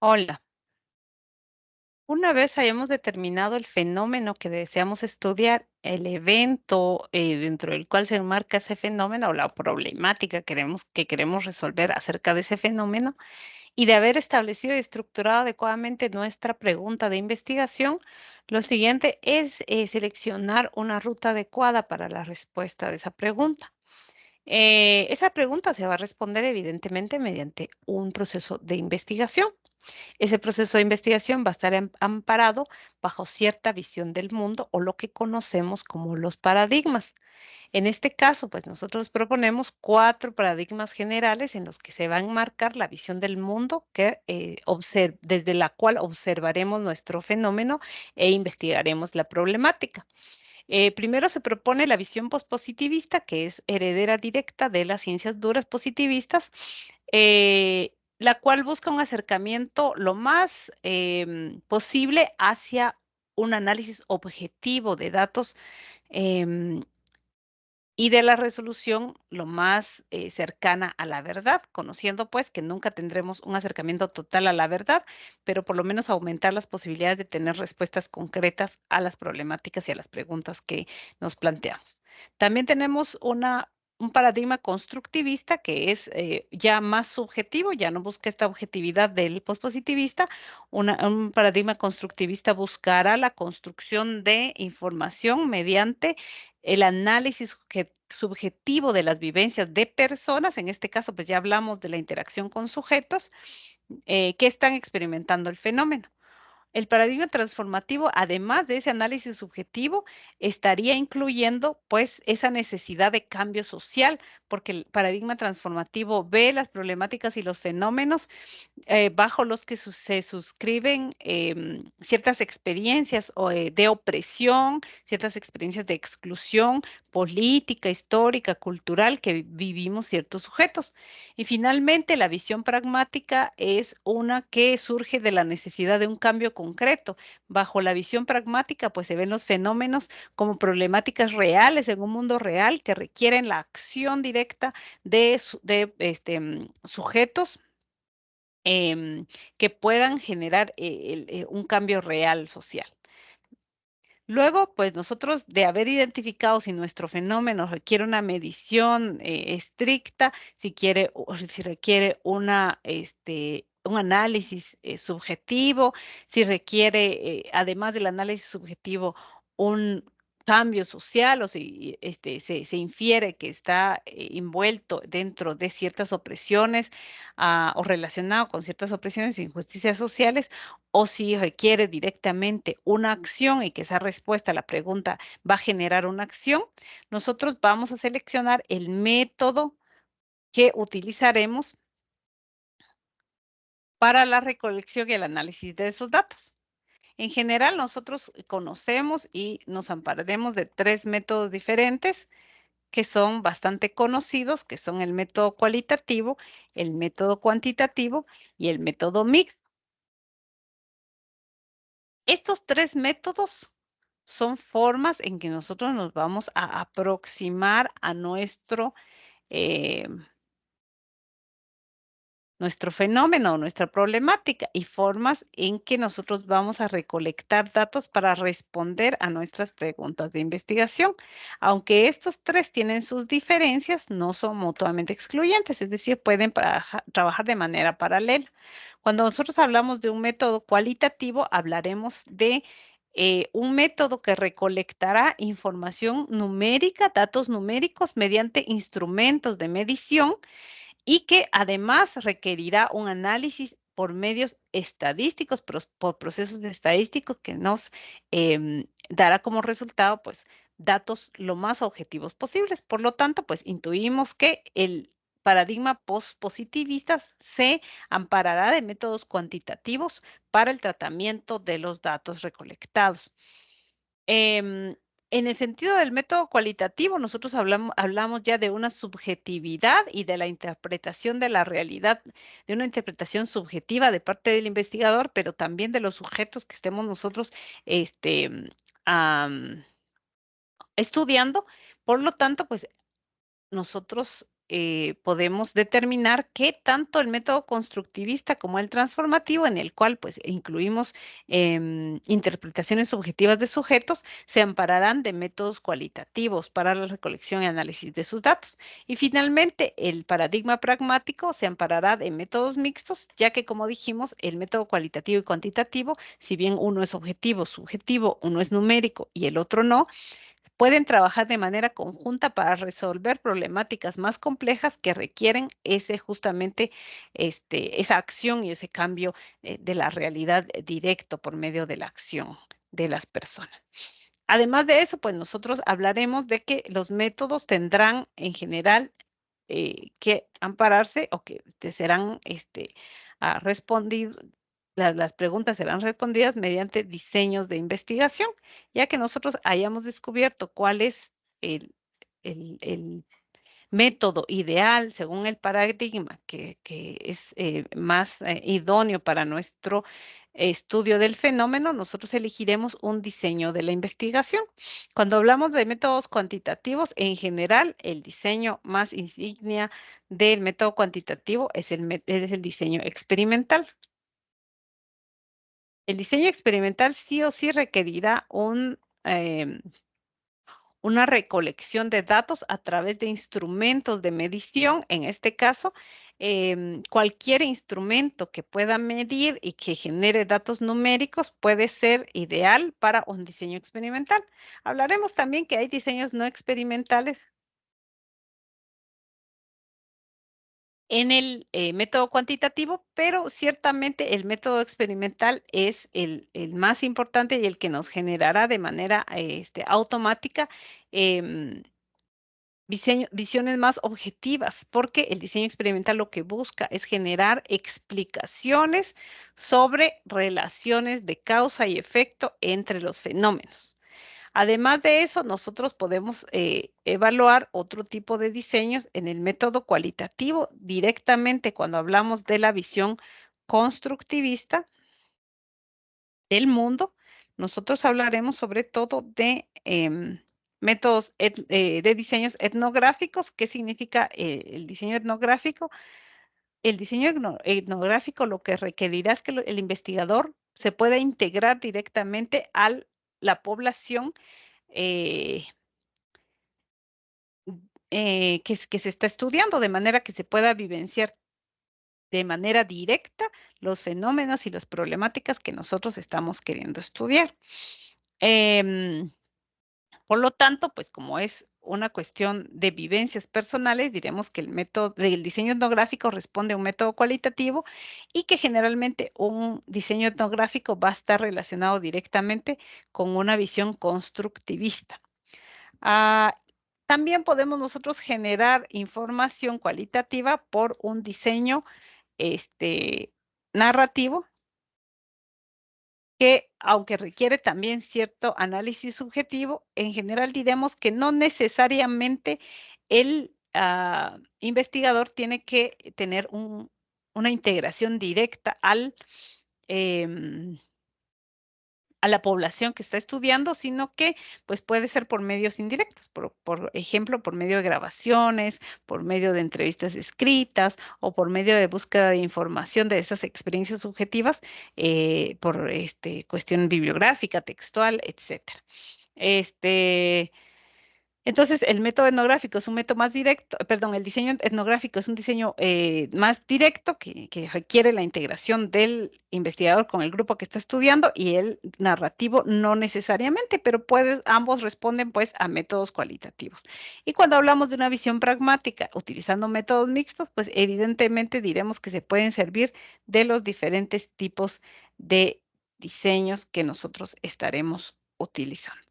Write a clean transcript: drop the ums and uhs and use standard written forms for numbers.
Hola, una vez hayamos determinado el fenómeno que deseamos estudiar, el evento dentro del cual se enmarca ese fenómeno o la problemática que queremos resolver acerca de ese fenómeno, y de haber establecido y estructurado adecuadamente nuestra pregunta de investigación, lo siguiente es seleccionar una ruta adecuada para la respuesta de esa pregunta. Esa pregunta se va a responder evidentemente mediante un proceso de investigación. Ese proceso de investigación va a estar amparado bajo cierta visión del mundo o lo que conocemos como los paradigmas. En este caso, pues nosotros proponemos cuatro paradigmas generales en los que se va a enmarcar la visión del mundo desde la cual observaremos nuestro fenómeno e investigaremos la problemática. Primero se propone la visión pospositivista, que es heredera directa de las ciencias duras positivistas, la cual busca un acercamiento lo más posible hacia un análisis objetivo de datos em, y de la resolución lo más cercana a la verdad, conociendo pues que nunca tendremos un acercamiento total a la verdad, pero por lo menos aumentar las posibilidades de tener respuestas concretas a las problemáticas y a las preguntas que nos planteamos. También tenemos un paradigma constructivista que es ya más subjetivo, ya no busca esta objetividad del pospositivista. Un paradigma constructivista buscará la construcción de información mediante el análisis subjetivo de las vivencias de personas, en este caso, pues ya hablamos de la interacción con sujetos que están experimentando el fenómeno. El paradigma transformativo, además de ese análisis subjetivo, estaría incluyendo pues esa necesidad de cambio social, porque el paradigma transformativo ve las problemáticas y los fenómenos bajo los que se suscriben ciertas experiencias de opresión, ciertas experiencias de exclusión política, histórica, cultural que vivimos ciertos sujetos. Y finalmente, la visión pragmática es una que surge de la necesidad de un cambio concreto. Bajo la visión pragmática, pues se ven los fenómenos como problemáticas reales en un mundo real que requieren la acción directa de sujetos que puedan generar un cambio real social. Luego, pues nosotros de haber identificado si nuestro fenómeno requiere una medición estricta, si requiere un análisis subjetivo, si requiere, además del análisis subjetivo, un cambio social o si se infiere que está envuelto dentro de ciertas opresiones o relacionado con ciertas opresiones e injusticias sociales, o si requiere directamente una acción y que esa respuesta a la pregunta va a generar una acción, nosotros vamos a seleccionar el método que utilizaremos para la recolección y el análisis de esos datos. En general, nosotros conocemos y nos ampararemos de tres métodos diferentes que son bastante conocidos, que son el método cualitativo, el método cuantitativo y el método mixto. Estos tres métodos son formas en que nosotros nos vamos a aproximar a eh, nuestro fenómeno, nuestra problemática y formas en que nosotros vamos a recolectar datos para responder a nuestras preguntas de investigación. Aunque estos tres tienen sus diferencias, no son mutuamente excluyentes, es decir, pueden trabajar de manera paralela. Cuando nosotros hablamos de un método cualitativo, hablaremos de un método que recolectará información numérica, datos numéricos mediante instrumentos de medición y que además requerirá un análisis por medios estadísticos, por procesos estadísticos que nos dará como resultado, pues, datos lo más objetivos posibles. Por lo tanto, pues, intuimos que el paradigma pospositivista se amparará de métodos cuantitativos para el tratamiento de los datos recolectados. Em, en el sentido del método cualitativo, nosotros hablamos ya de una subjetividad y de la interpretación de la realidad, de una interpretación subjetiva de parte del investigador, pero también de los sujetos que estemos nosotros este, am, estudiando. Por lo tanto, pues nosotros podemos determinar qué tanto el método constructivista como el transformativo, en el cual pues incluimos interpretaciones subjetivas de sujetos, se ampararán de métodos cualitativos para la recolección y análisis de sus datos. Y finalmente, el paradigma pragmático se amparará de métodos mixtos, ya que, como dijimos, el método cualitativo y cuantitativo, si bien uno es objetivo, subjetivo, uno es numérico y el otro no, pueden trabajar de manera conjunta para resolver problemáticas más complejas que requieren ese justamente esa acción y ese cambio de la realidad directo por medio de la acción de las personas. Además de eso, pues nosotros hablaremos de que los métodos tendrán en general que ampararse o que te serán respondidos, las preguntas serán respondidas mediante diseños de investigación, ya que nosotros hayamos descubierto cuál es el, el método ideal según el paradigma que es más idóneo para nuestro estudio del fenómeno, nosotros elegiremos un diseño de la investigación. Cuando hablamos de métodos cuantitativos, en general, el diseño más insignia del método cuantitativo es el diseño experimental. El diseño experimental sí o sí requerirá una recolección de datos a través de instrumentos de medición. En este caso, cualquier instrumento que pueda medir y que genere datos numéricos puede ser ideal para un diseño experimental. Hablaremos también que hay diseños no experimentales en el método cuantitativo, pero ciertamente el método experimental es el más importante y el que nos generará de manera automática em, visiones más objetivas, porque el diseño experimental lo que busca es generar explicaciones sobre relaciones de causa y efecto entre los fenómenos. Además de eso, nosotros podemos evaluar otro tipo de diseños en el método cualitativo directamente cuando hablamos de la visión constructivista del mundo. Nosotros hablaremos sobre todo de métodos de diseños etnográficos. ¿Qué significa el diseño etnográfico? El diseño etnográfico lo que requerirá es que el investigador se pueda integrar directamente a la población eh, que se está estudiando, de manera que se pueda vivenciar de manera directa los fenómenos y las problemáticas que nosotros estamos queriendo estudiar. Em, por lo tanto, pues como es una cuestión de vivencias personales, diremos que el método del diseño etnográfico responde a un método cualitativo y que generalmente un diseño etnográfico va a estar relacionado directamente con una visión constructivista. Ah, también podemos nosotros generar información cualitativa por un diseño narrativo que, aunque requiere también cierto análisis subjetivo, en general diremos que no necesariamente el investigador tiene que tener una integración directa em, a la población que está estudiando, sino que pues puede ser por medios indirectos, por ejemplo, por medio de grabaciones, por medio de entrevistas escritas o por medio de búsqueda de información de esas experiencias subjetivas por cuestión bibliográfica, textual, etcétera. Este, entonces, el método etnográfico es un método más directo, perdón, el diseño etnográfico es un diseño más directo que requiere la integración del investigador con el grupo que está estudiando y el narrativo no necesariamente, pero ambos responden pues a métodos cualitativos. Y cuando hablamos de una visión pragmática utilizando métodos mixtos, pues evidentemente diremos que se pueden servir de los diferentes tipos de diseños que nosotros estaremos utilizando.